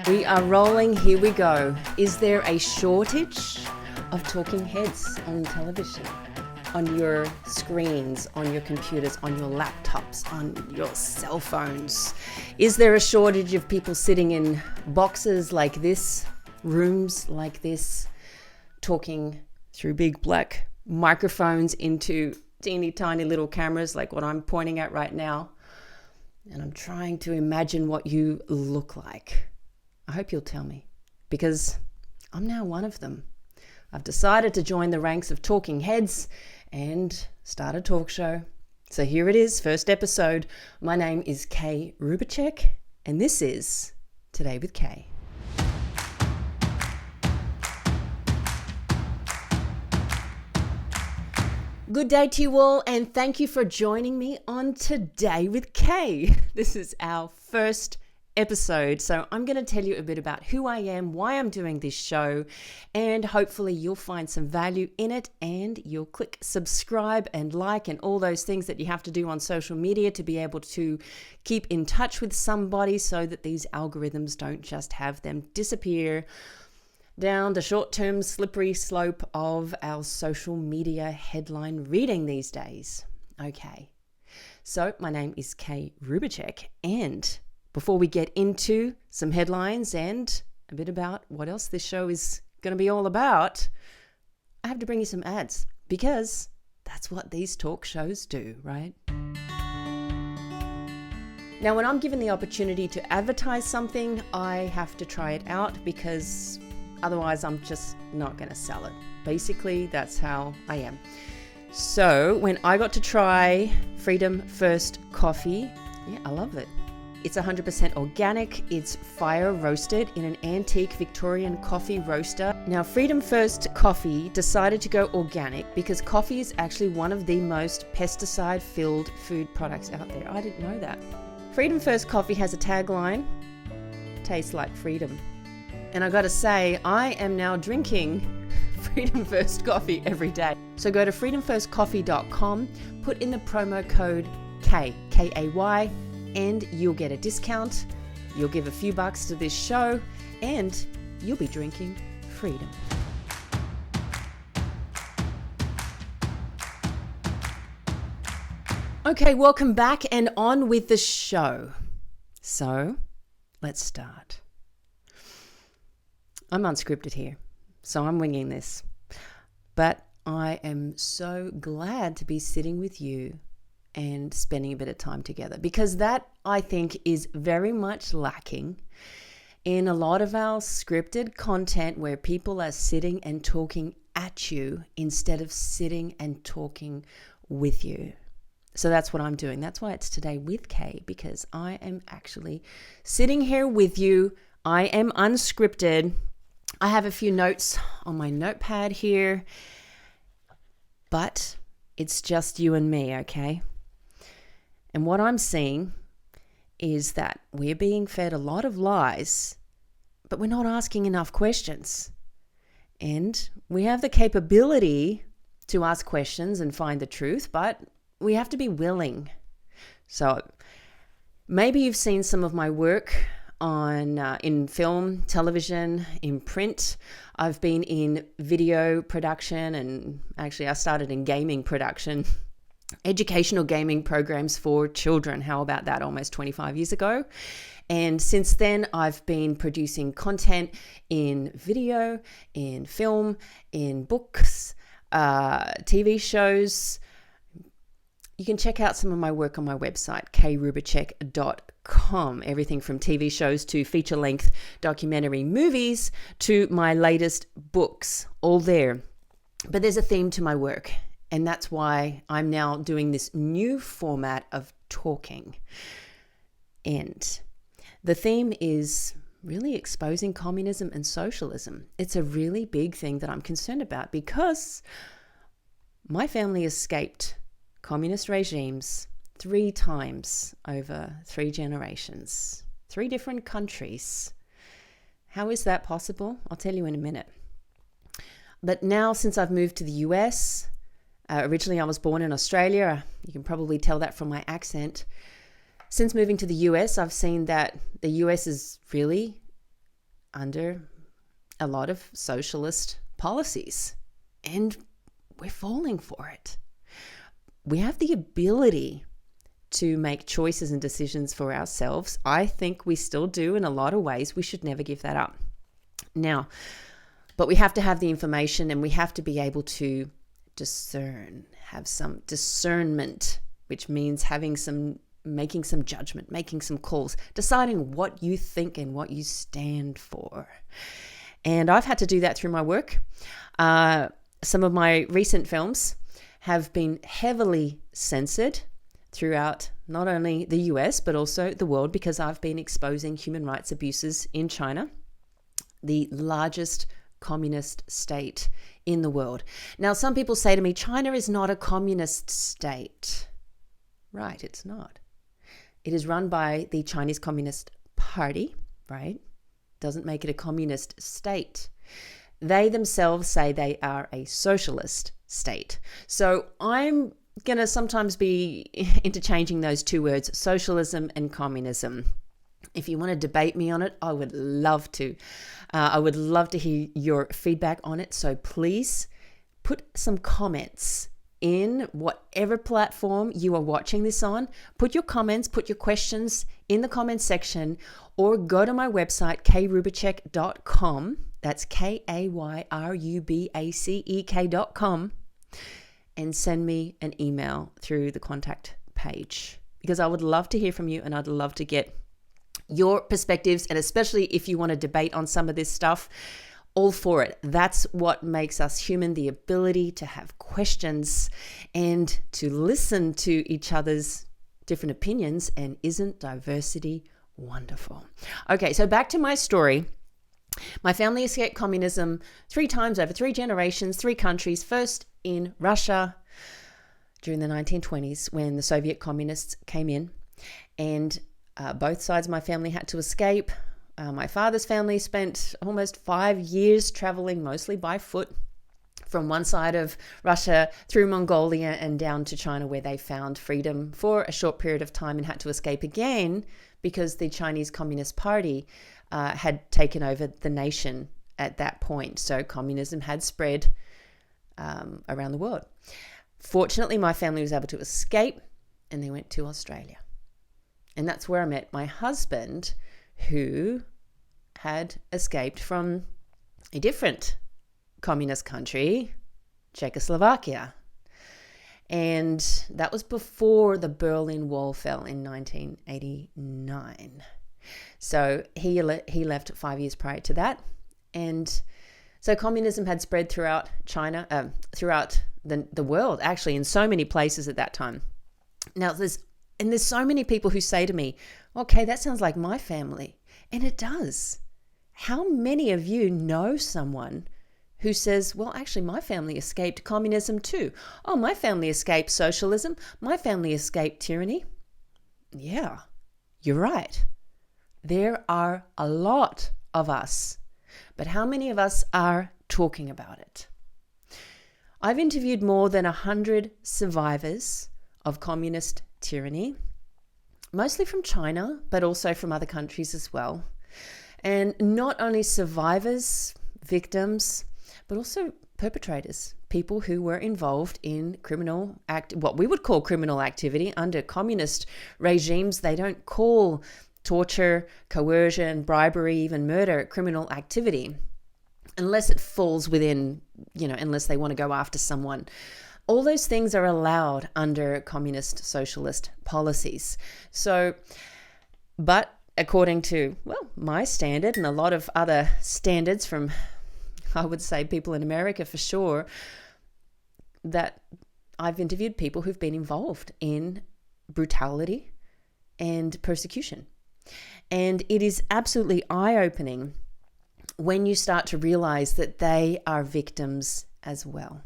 We are rolling, here we go. Is there a shortage of talking heads on television, on your screens, on your computers, on your laptops, on your cell phones? Is there a shortage of people sitting in boxes like this, rooms like this, talking through big black microphones into teeny tiny little cameras like what I'm pointing at right now? And I'm trying to imagine what you look like. I hope you'll tell me, because I'm now one of them. I've decided to join the ranks of talking heads and start a talk show. So here it is, first episode. My name is Kay Rubacek, and this is Today with Kay. Good day to you all, and thank you for joining me on Today with Kay. This is our first episode, so I'm going to tell you a bit about who I am, why I'm doing this show, and hopefully you'll find some value in it, and you'll click subscribe and like and all those things that you have to do on social media to be able to keep in touch with somebody so that these algorithms don't just have them disappear down the short-term slippery slope of our social media headline reading these days. Okay, so my name is Kay Rubacek, and before we get into some headlines and a bit about what else this show is going to be all about, I have to bring you some ads, because that's what these talk shows do, right? Now, when I'm given the opportunity to advertise something, I have to try it out, because otherwise I'm just not going to sell it. Basically, that's how I am. So when I got to try Freedom First Coffee, I love it. It's 100% organic. It's fire roasted in an antique Victorian coffee roaster. Now, Freedom First Coffee decided to go organic because coffee is actually one of the most pesticide-filled food products out there. I didn't know that. Freedom First Coffee has a tagline, tastes like freedom. And I gotta say, I am now drinking Freedom First Coffee every day. So go to freedomfirstcoffee.com, put in the promo code K, K-A-Y, and you'll get a discount. You'll give a few bucks to this show, and you'll be drinking freedom. Okay, welcome back and on with the show. So, let's start. I'm unscripted here, so I'm winging this. But I am so glad to be sitting with you and spending a bit of time together, because that, I think, is very much lacking in a lot of our scripted content, where people are sitting and talking at you instead of sitting and talking with you. So that's what I'm doing. That's why it's Today with Kay, because I am actually sitting here with you. I am unscripted. I have a few notes on my notepad here, but it's just you and me, okay? And what I'm seeing is that we're being fed a lot of lies, but we're not asking enough questions. And we have the capability to ask questions and find the truth, but we have to be willing. So maybe you've seen some of my work on in film, television, in print. I've been in video production, and actually I started in gaming production, educational gaming programs for children. How about that? Almost 25 years ago. And since then, I've been producing content in video, in film, in books, TV shows. You can check out some of my work on my website, kayrubacek.com. Everything from TV shows to feature-length documentary movies to my latest books, all there. But there's a theme to my work, and that's why I'm now doing this new format of talking. And the theme is really exposing communism and socialism. It's a really big thing that I'm concerned about, because my family escaped communist regimes 3 times over 3 generations, 3 different countries. How is that possible? I'll tell you in a minute. But now, since I've moved to the US, originally I was born in Australia. You can probably tell that from my accent. Since moving to the US, I've seen that the US is really under a lot of socialist policies, and we're falling for it. We have the ability to make choices and decisions for ourselves. I think we still do in a lot of ways. We should never give that up. Now, but we have to have the information, and we have to be able to discern, have some discernment, which means making some judgment, making some calls, deciding what you think and what you stand for. And I've had to do that through my work. Some of my recent films have been heavily censored throughout not only the US, but also the world, because I've been exposing human rights abuses in China, the largest communist state in the world. Now, some people say to me, China is not a communist state. Right, it's not. It is run by the Chinese Communist Party, right? Doesn't make it a communist state. They themselves say they are a socialist state. So I'm going to sometimes be interchanging those two words, socialism and communism. If you want to debate me on it, I would love to. I would love to hear your feedback on it. So please put some comments in whatever platform you are watching this on. Put your comments, put your questions in the comments section, or go to my website, kayrubacek.com. That's KAYRUBACEK.com, and send me an email through the contact page, because I would love to hear from you, and I'd love to get your perspectives, and especially if you want to debate on some of this stuff, all for it. That's what makes us human, the ability to have questions and to listen to each other's different opinions. And isn't diversity wonderful? Okay, so back to my story. My family escaped communism 3 times over 3 generations, 3 countries. First in Russia during the 1920s, when the Soviet communists came in, and both sides of my family had to escape. My father's family spent almost 5 years traveling mostly by foot from one side of Russia through Mongolia and down to China, where they found freedom for a short period of time and had to escape again because the Chinese Communist Party had taken over the nation at that point. So communism had spread around the world. Fortunately, my family was able to escape, and they went to Australia. And that's where I met my husband, who had escaped from a different communist country, Czechoslovakia. And that was before the Berlin Wall fell in 1989. So he left 5 years prior to that. And so communism had spread throughout China, throughout the world, actually, in so many places at that time. Now, there's so many people who say to me, okay, that sounds like my family. And it does. How many of you know someone who says, well, actually, my family escaped communism too. Oh, my family escaped socialism. My family escaped tyranny. Yeah, you're right. There are a lot of us. But how many of us are talking about it? I've interviewed more than 100 survivors of communist tyranny, mostly from China, but also from other countries as well. And not only survivors, victims, but also perpetrators, people who were involved in what we would call criminal activity. Under communist regimes, they don't call torture, coercion, bribery, even murder criminal activity, unless it falls within, unless they want to go after someone. All those things are allowed under communist socialist policies. So, but according to, my standard and a lot of other standards from, I would say, people in America for sure, that I've interviewed people who've been involved in brutality and persecution. And it is absolutely eye-opening when you start to realize that they are victims as well.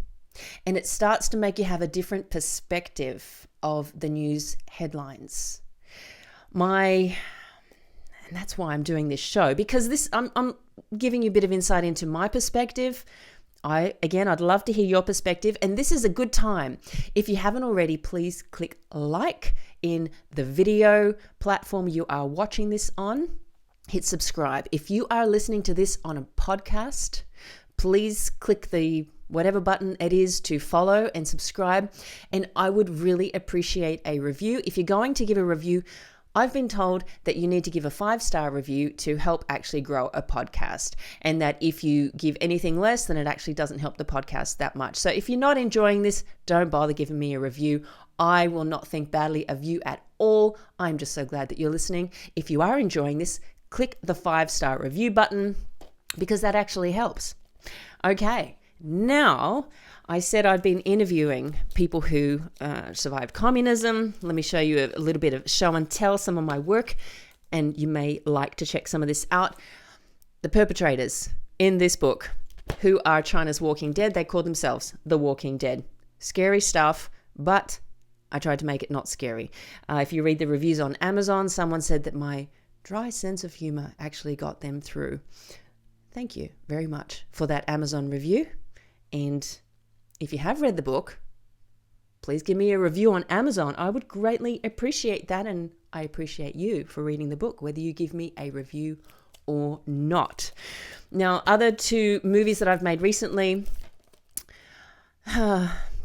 And it starts to make you have a different perspective of the news headlines. And that's why I'm doing this show, because I'm giving you a bit of insight into my perspective. I'd love to hear your perspective, and this is a good time. If you haven't already, please click like in the video platform you are watching this on. hit subscribe. If you are listening to this on a podcast, please click the whatever button it is to follow and subscribe. And I would really appreciate a review. If you're going to give a review, I've been told that you need to give a 5-star review to help actually grow a podcast, and that if you give anything less, then it actually doesn't help the podcast that much. So if you're not enjoying this, don't bother giving me a review. I will not think badly of you at all. I'm just so glad that you're listening. If you are enjoying this, click the 5-star review button, because that actually helps. Okay, now I said I'd been interviewing people who survived communism. Let me show you a little bit of show and tell, some of my work, and you may like to check some of this out. The perpetrators in this book, who are China's Walking Dead, they call themselves the Walking Dead. Scary stuff, but I tried to make it not scary. If you read the reviews on Amazon, someone said that my dry sense of humor actually got them through. Thank you very much for that Amazon review. And if you have read the book, please give me a review on Amazon. I would greatly appreciate that, and I appreciate you for reading the book, whether you give me a review or not. Now, other 2 movies that I've made recently,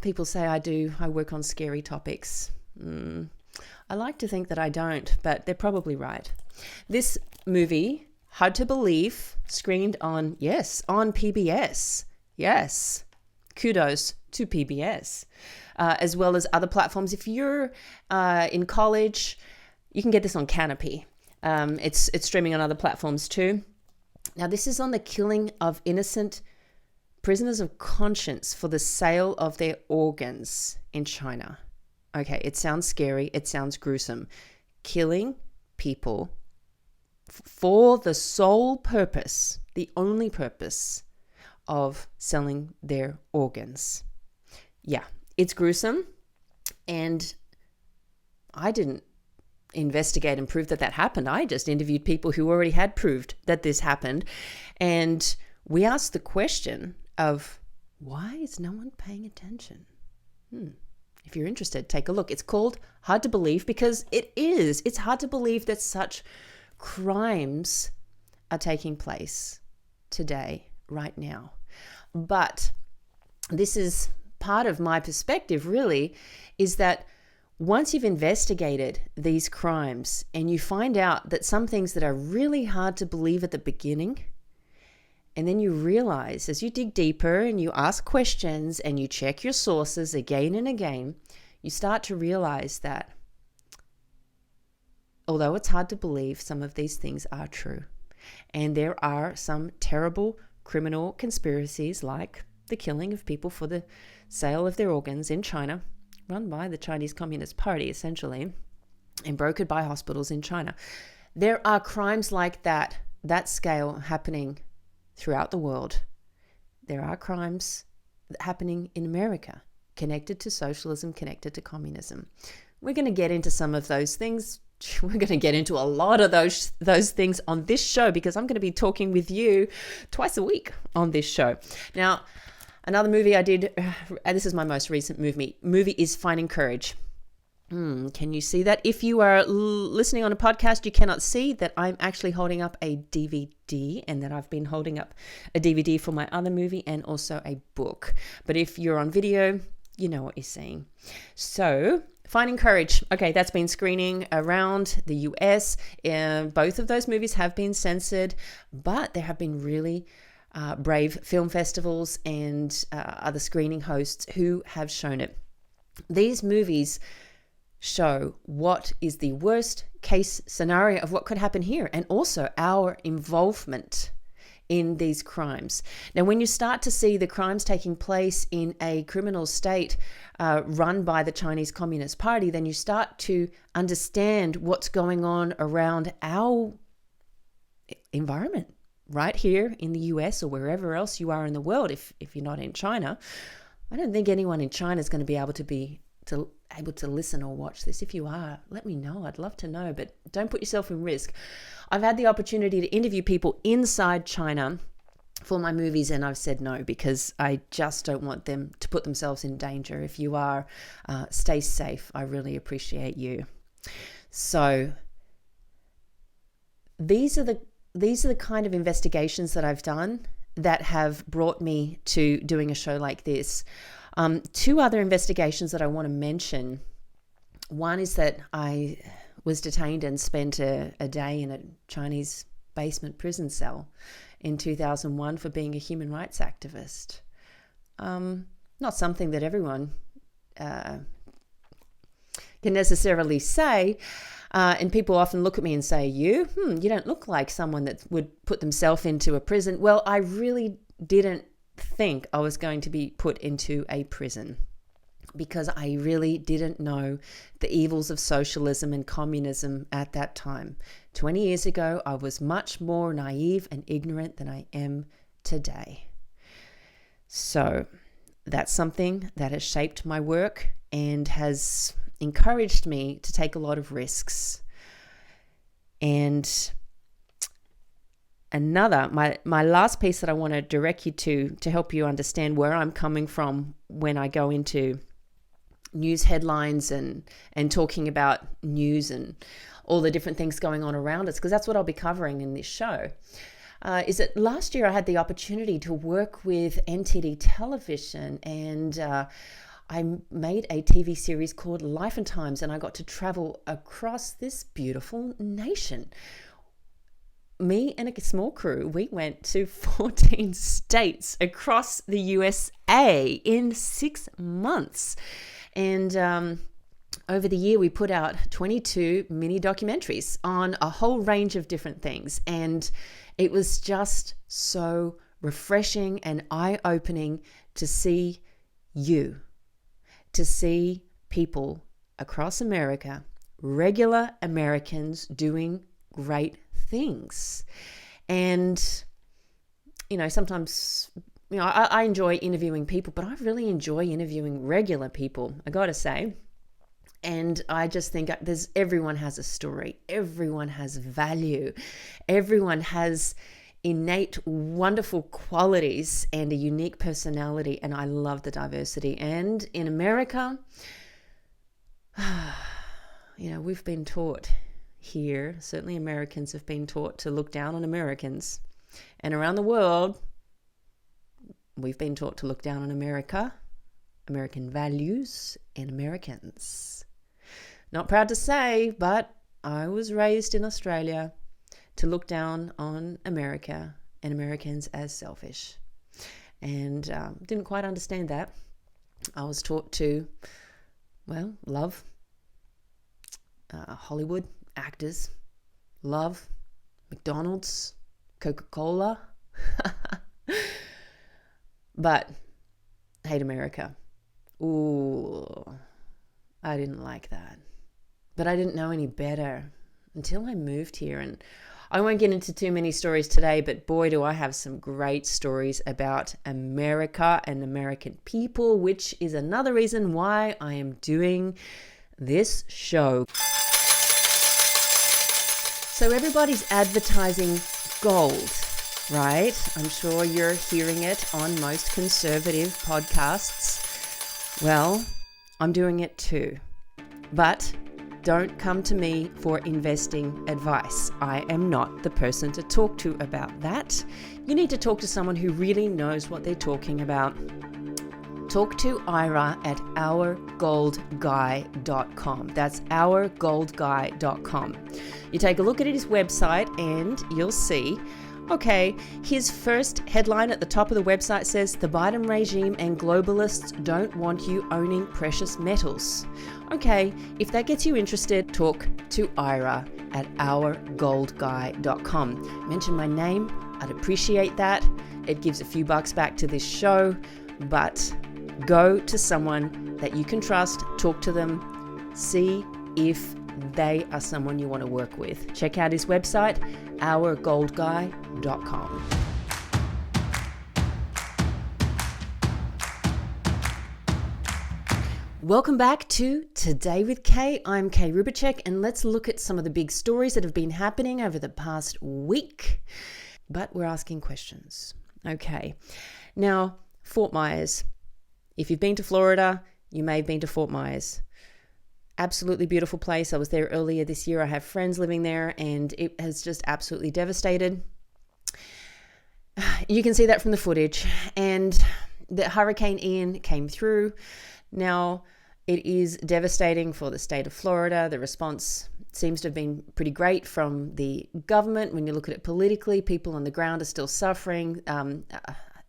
people say I work on scary topics. I like to think that I don't, but they're probably right. This movie, Hard to Believe, screened on PBS. Yes. Kudos to PBS, as well as other platforms. If you're in college, you can get this on Canopy. It's streaming on other platforms too. Now, this is on the killing of innocent prisoners of conscience for the sale of their organs in China. Okay, it sounds scary. It sounds gruesome. Killing people for the sole purpose, the only purpose, of selling their organs. Yeah, it's gruesome, and I didn't investigate and prove that happened. I just interviewed people who already had proved that this happened, and we asked the question of, why is no one paying attention? If you're interested, take a look. It's called Hard to Believe because it is. It's hard to believe that such crimes are taking place today, right now. But this is part of my perspective, really, is that once you've investigated these crimes and you find out that some things that are really hard to believe at the beginning, and then you realize as you dig deeper and you ask questions and you check your sources again and again, you start to realize that although it's hard to believe, some of these things are true. And there are some terrible criminal conspiracies, like the killing of people for the sale of their organs in China, run by the Chinese Communist Party, essentially, and brokered by hospitals in China. There are crimes like that scale happening throughout the world. There are crimes happening in America, connected to socialism, connected to communism. We're going to get into some of those things. We're going to get into a lot of those things on this show, because I'm going to be talking with you twice a week on this show. Now, another movie I did, this is my most recent movie is Finding Courage. Can you see that? If you are listening on a podcast, you cannot see that I'm actually holding up a DVD, and that I've been holding up a DVD for my other movie and also a book. But if you're on video, you know what you're seeing. So, Finding Courage. Okay, that's been screening around the US. Both of those movies have been censored, but there have been really brave film festivals and other screening hosts who have shown it. These movies show what is the worst case scenario of what could happen here, and also our involvement in these crimes. Now, when you start to see the crimes taking place in a criminal state run by the Chinese Communist Party, then you start to understand what's going on around our environment right here in the US or wherever else you are in the world. If you're not in China, I don't think anyone in China is going to be able to listen or watch this. If you are, let me know. I'd love to know, but don't put yourself in risk. I've had the opportunity to interview people inside China for my movies, and I've said no because I just don't want them to put themselves in danger. If you are, stay safe. I really appreciate you. So these are the these are the kind of investigations that I've done that have brought me to doing a show like this. Two other investigations that I want to mention. One is that I was detained and spent a day in a Chinese basement prison cell in 2001 for being a human rights activist. Not something that everyone can necessarily say. And people often look at me and say, you don't look like someone that would put themselves into a prison. Well, I really didn't think I was going to be put into a prison because I really didn't know the evils of socialism and communism at that time. 20 years ago, I was much more naive and ignorant than I am today. So that's something that has shaped my work and has encouraged me to take a lot of risks. And another, my last piece that I want to direct you to help you understand where I'm coming from when I go into news headlines and talking about news and all the different things going on around us, because that's what I'll be covering in this show, is that last year I had the opportunity to work with NTD Television, and I made a TV series called Life and Times, and I got to travel across this beautiful nation. Me and a small crew, we went to 14 states across the USA in 6 months. And over the year, we put out 22 mini documentaries on a whole range of different things. And it was just so refreshing and eye-opening to see you, to see people across America, regular Americans doing great things. And, sometimes, I enjoy interviewing people, but I really enjoy interviewing regular people, I gotta say. And I just think everyone has a story. Everyone has value. Everyone has innate, wonderful qualities and a unique personality. And I love the diversity. And in America, we've been taught here, certainly Americans have been taught to look down on Americans. And around the world, we've been taught to look down on America, American values, and Americans. Not proud to say, but I was raised in Australia to look down on America and Americans as selfish. And didn't quite understand that. I was taught to, love Hollywood actors, love McDonald's, Coca-Cola, but hate America. Ooh, I didn't like that. But I didn't know any better until I moved here. And I won't get into too many stories today, but boy, do I have some great stories about America and American people, which is another reason why I am doing this show. So everybody's advertising gold, right? I'm sure you're hearing it on most conservative podcasts. Well, I'm doing it too. But don't come to me for investing advice. I am not the person to talk to about that. You need to talk to someone who really knows what they're talking about. Talk to Ira at ourgoldguy.com. That's ourgoldguy.com. You take a look at his website and you'll see, okay, his first headline at the top of the website says, "The Biden regime and globalists don't want you owning precious metals." Okay, if that gets you interested, talk to Ira at ourgoldguy.com. Mention my name. I'd appreciate that. It gives a few bucks back to this show, but go to someone that you can trust, talk to them, see if they are someone you want to work with. Check out his website, ourgoldguy.com. Welcome back to Today with Kay. I'm Kay Rubacek, and let's look at some of the big stories that have been happening over the past week. But we're asking questions. Okay. Now, Fort Myers. If you've been to Florida, you may have been to Fort Myers. Absolutely beautiful place. I was there earlier this year. I have friends living there, and it has just absolutely devastated. You can see that from the footage. And the Hurricane Ian came through. Now, it is devastating for the state of Florida. The response seems to have been pretty great from the government. When you look at it politically, people on the ground are still suffering.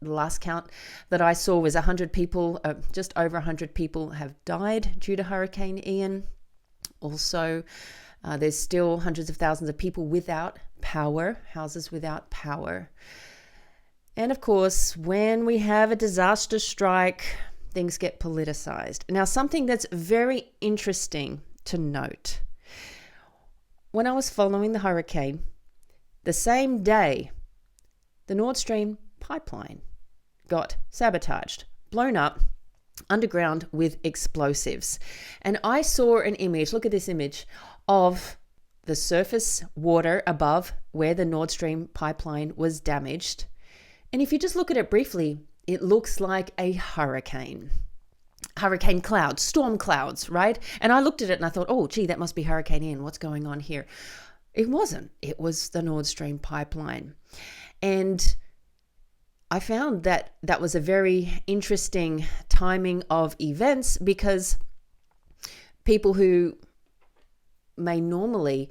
The last count that I saw was 100 people, just over 100 people have died due to Hurricane Ian. Also, there's still hundreds of thousands of people without power, houses without power. And of course, when we have a disaster strike, things get politicized. Now, something that's very interesting to note. When I was following the hurricane, the same day, the Nord Stream pipeline got sabotaged, blown up underground with explosives. And I saw an image, look at this image, of the surface water above where the Nord Stream pipeline was damaged. And if you just look at it briefly, it looks like a hurricane clouds, storm clouds, right? And I looked at it and I thought, oh, gee, that must be Hurricane Ian. What's going on here? It wasn't. It was the Nord Stream pipeline. And I found that that was a very interesting timing of events, because people who may normally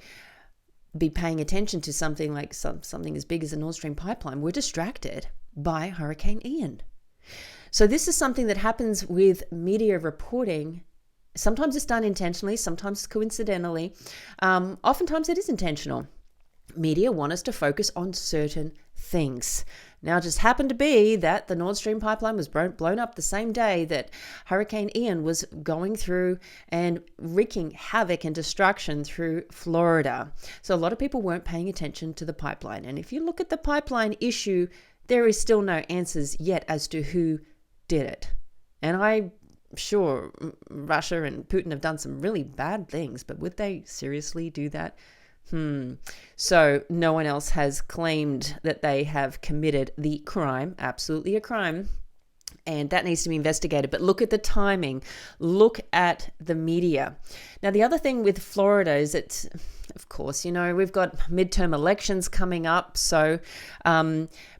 be paying attention to something like something as big as the Nord Stream pipeline were distracted by Hurricane Ian. So this is something that happens with media reporting. Sometimes it's done intentionally, sometimes coincidentally. Oftentimes it is intentional. Media want us to focus on certain things. Now, it just happened to be that the Nord Stream pipeline was blown up the same day that Hurricane Ian was going through and wreaking havoc and destruction through Florida. So a lot of people weren't paying attention to the pipeline. And if you look at the pipeline issue, there is still no answers yet as to who did it. And I'm sure Russia and Putin have done some really bad things, but would they seriously do that? So no one else has claimed that they have committed the crime, absolutely a crime, and that needs to be investigated. But look at the timing, look at the media. Now, the other thing with Florida is that, of course, we've got midterm elections coming up. So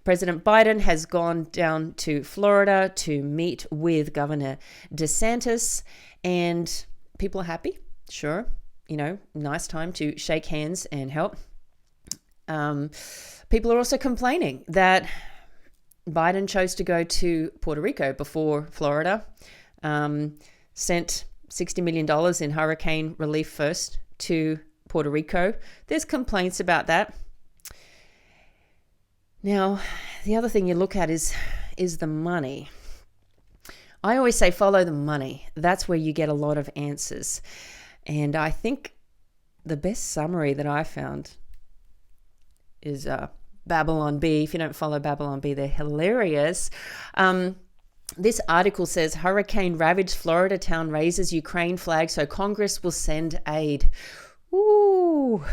President Biden has gone down to Florida to meet with Governor DeSantis, and people are happy, sure. Nice time to shake hands and help. People are also complaining that Biden chose to go to Puerto Rico before Florida, sent $60 million in hurricane relief first to Puerto Rico. There's complaints about that. Now, the other thing you look at is the money. I always say follow the money. That's where you get a lot of answers. And I think the best summary that I found is Babylon Bee. If you don't follow Babylon Bee, they're hilarious. This article says, hurricane ravaged Florida town raises Ukraine flag so Congress will send aid. Ooh.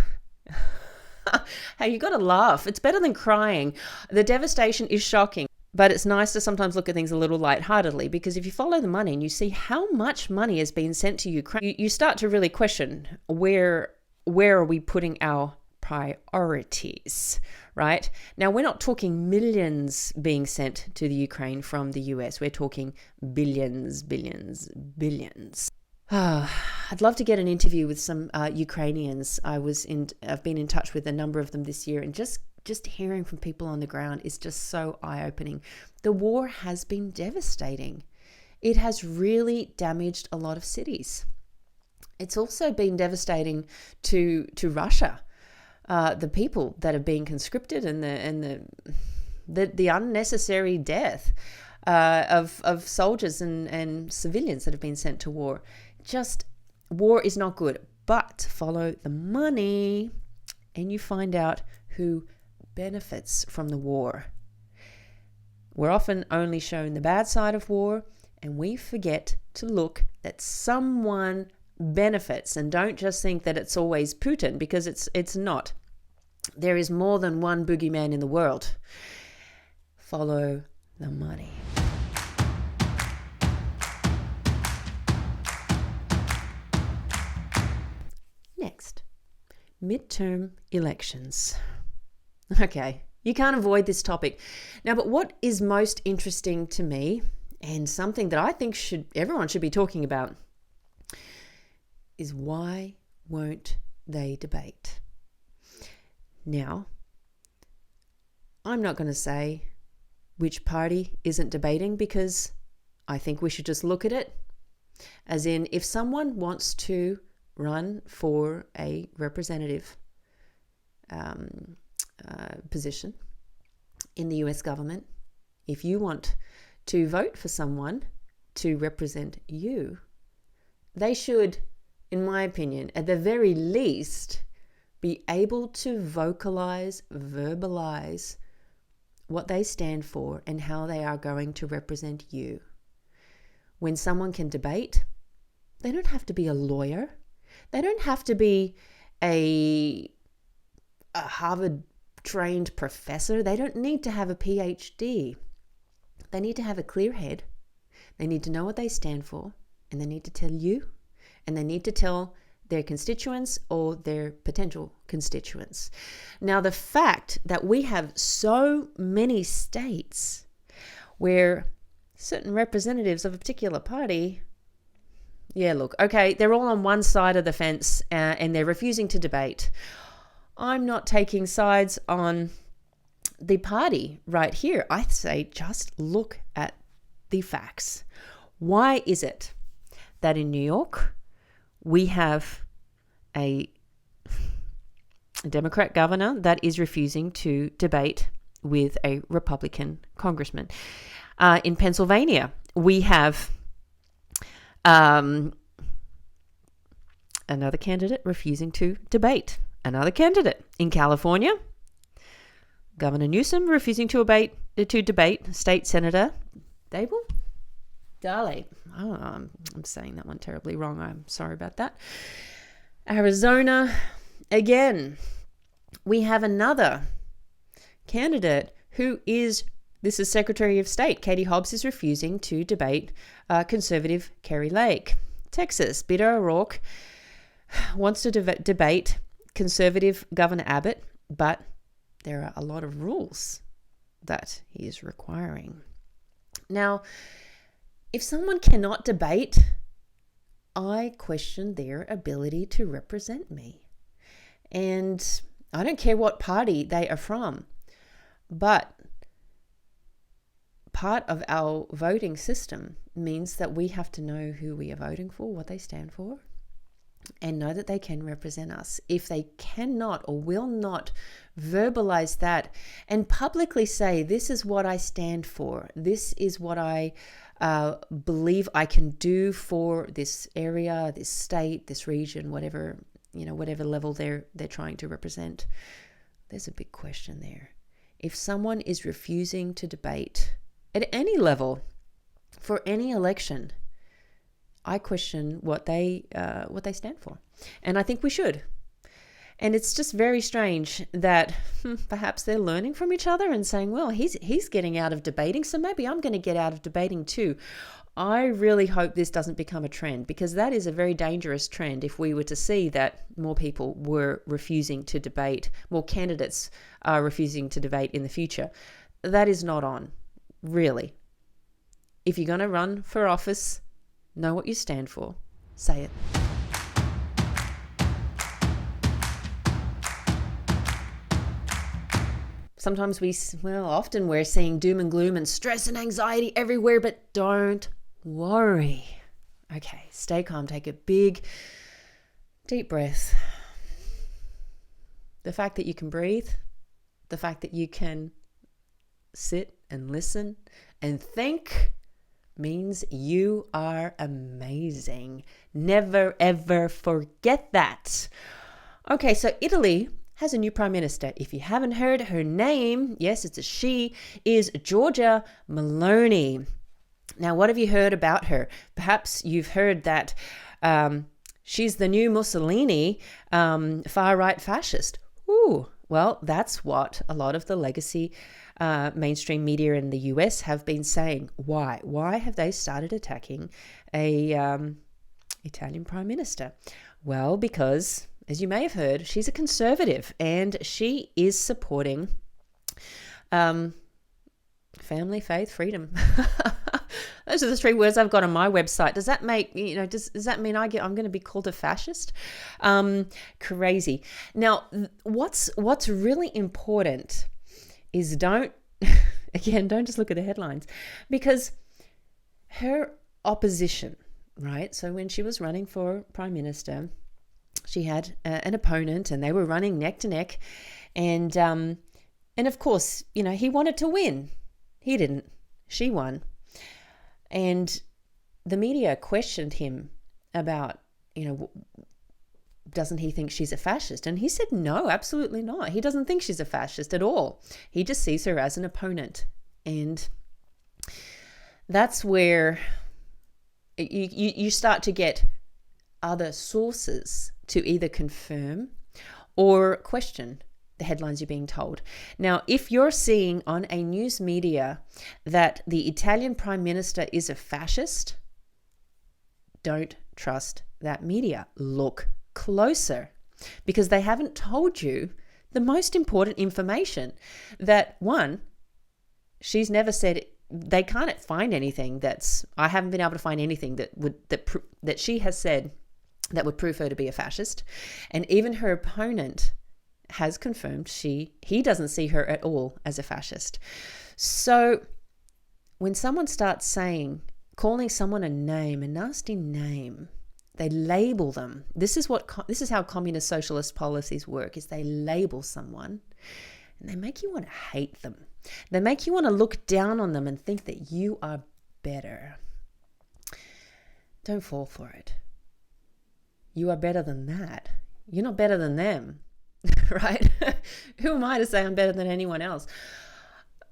Hey, you got to laugh. It's better than crying. The devastation is shocking. But it's nice to sometimes look at things a little lightheartedly, because if you follow the money and you see how much money has been sent to Ukraine, you start to really question where are we putting our priorities, right? Now, we're not talking millions being sent to the Ukraine from the US. We're talking billions. I'd love to get an interview with some Ukrainians. I've been in touch with a number of them this year, and just hearing from people on the ground is just so eye-opening. The war has been devastating. It has really damaged a lot of cities. It's also been devastating to Russia. The people that have been conscripted and the unnecessary death of soldiers and civilians that have been sent to war. War is not good, but follow the money and you find out who benefits from the war. We're often only shown the bad side of war, and we forget to look that someone benefits, and don't just think that it's always Putin, because it's not. There is more than one boogeyman in the world. Follow the money. midterm elections. Okay, you can't avoid this topic. Now, but what is most interesting to me, and something that I think everyone should be talking about, is why won't they debate? Now, I'm not going to say which party isn't debating, because I think we should just look at it as in, if someone wants to run for a representative position in the US government, if you want to vote for someone to represent you, they should, in my opinion, at the very least, be able to verbalize what they stand for and how they are going to represent you. When someone can debate, they don't have to be a lawyer. They don't have to be a Harvard-trained professor. They don't need to have a PhD. They need to have a clear head. They need to know what they stand for, and they need to tell you, and they need to tell their constituents or their potential constituents. Now, the fact that we have so many states where certain representatives of a particular party, they're all on one side of the fence and they're refusing to debate. I'm not taking sides on the party right here. I say just look at the facts. Why is it that in New York we have a Democrat governor that is refusing to debate with a Republican congressman? In Pennsylvania, we have another candidate refusing to debate. Another candidate. In California, Governor Newsom refusing to debate State Senator Dale. Oh, I'm saying that one terribly wrong. I'm sorry about that. Arizona, again, we have another candidate who is, this is Secretary of State. Katie Hobbs is refusing to debate conservative Kari Lake. Texas, Beto O'Rourke wants to debate conservative Governor Abbott, but there are a lot of rules that he is requiring. Now, if someone cannot debate, I question their ability to represent me. And I don't care what party they are from, but part of our voting system means that we have to know who we are voting for, what they stand for, and know that they can represent us. If they cannot or will not verbalize that and publicly say, this is what I stand for, this is what I believe I can do for this area, this state, this region, whatever level they're trying to represent, there's a big question there. If someone is refusing to debate at any level for any election, I question what they stand for, and I think we should. And it's just very strange that perhaps they're learning from each other and saying, well, he's getting out of debating, so maybe I'm going to get out of debating too. I really hope this doesn't become a trend, because that is a very dangerous trend if we were to see that more people were refusing to debate, more candidates are refusing to debate in the future. That is not on, really. If you're going to run for office, know what you stand for. Say it. Sometimes often we're seeing doom and gloom and stress and anxiety everywhere, but don't worry. Okay, stay calm. Take a big, deep breath. The fact that you can breathe, the fact that you can sit and listen and think means you are amazing. Never, ever forget that. Okay, so Italy has a new prime minister. If you haven't heard her name, yes, it's a she, is Giorgia Meloni. Now, what have you heard about her? Perhaps you've heard that she's the new Mussolini, far-right fascist. Ooh, well, that's what a lot of the legacy mainstream media in the US have been saying. Why? Why have they started attacking a Italian prime minister? Well, because as you may have heard, she's a conservative, and she is supporting family, faith, freedom. Those are the 3 words I've got on my website. Does that make, does that mean I'm going to be called a fascist? Crazy. Now, what's really important is don't just look at the headlines, because her opposition, right? So when she was running for prime minister, she had an opponent, and they were running neck to neck, and of course, he wanted to win. He didn't. She won. And the media questioned him about, doesn't he think she's a fascist? And he said, no, absolutely not. He doesn't think she's a fascist at all. He just sees her as an opponent. And that's where you start to get other sources to either confirm or question the headlines you're being told. Now, if you're seeing on a news media that the Italian prime minister is a fascist, don't trust that media. Look closer, because they haven't told you the most important information. That one, she's never said. They can't find anything I haven't been able to find anything that she has said that would prove her to be a fascist. And even her opponent has confirmed he doesn't see her at all as a fascist. So when someone starts calling someone a nasty name, they label them. This is how communist socialist policies work, is they label someone and they make you want to hate them. They make you want to look down on them and think that you are better. Don't fall for it. You are better than that. You're not better than them. Right? Who am I to say I'm better than anyone else?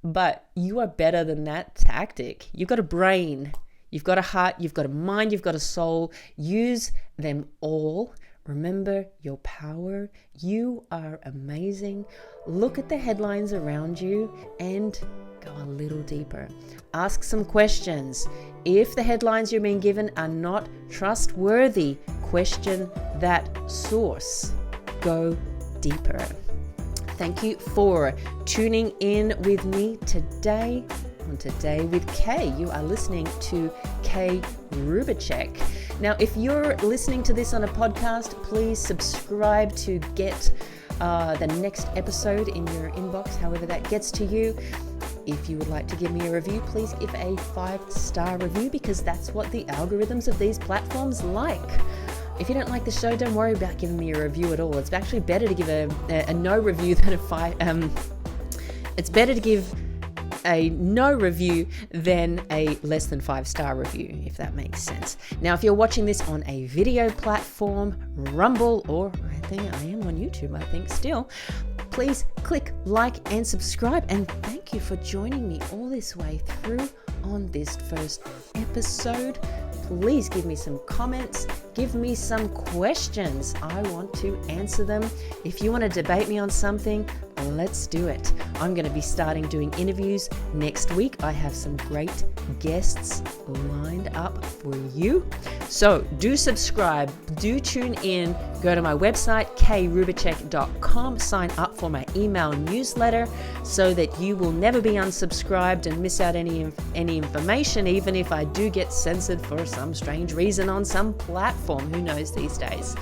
But you are better than that tactic. You've got a brain, you've got a heart, you've got a mind, you've got a soul. Use them all. Remember your power. You are amazing. Look at the headlines around you and go a little deeper. Ask some questions. If the headlines you're being given are not trustworthy, question that source. Go deeper. Thank you for tuning in with me today on Today with Kay. You are listening to Kay Rubacek. Now, if you're listening to this on a podcast, please subscribe to get the next episode in your inbox, however that gets to you. If you would like to give me a review, please give a 5-star review, because that's what the algorithms of these platforms like. If you don't like the show, don't worry about giving me a review at all. It's actually better to give a no review than a 5. It's better to give a no review than a less than 5-star review, if that makes sense. Now, if you're watching this on a video platform, Rumble, or I think I am on YouTube, I think still, please click like and subscribe. And thank you for joining me all this way through on this first episode. Please give me some comments, give me some questions. I want to answer them. If you want to debate me on something, let's do it. I'm going to be starting doing interviews next week. I have some great guests lined up for you. So do subscribe, do tune in, go to my website, kayrubacek.com, sign up for my email newsletter so that you will never be unsubscribed and miss out any information, even if I do get censored for some strange reason on some platform. Who knows these days?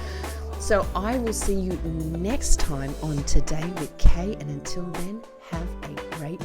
So I will see you next time on Today with Kay, and until then, have a great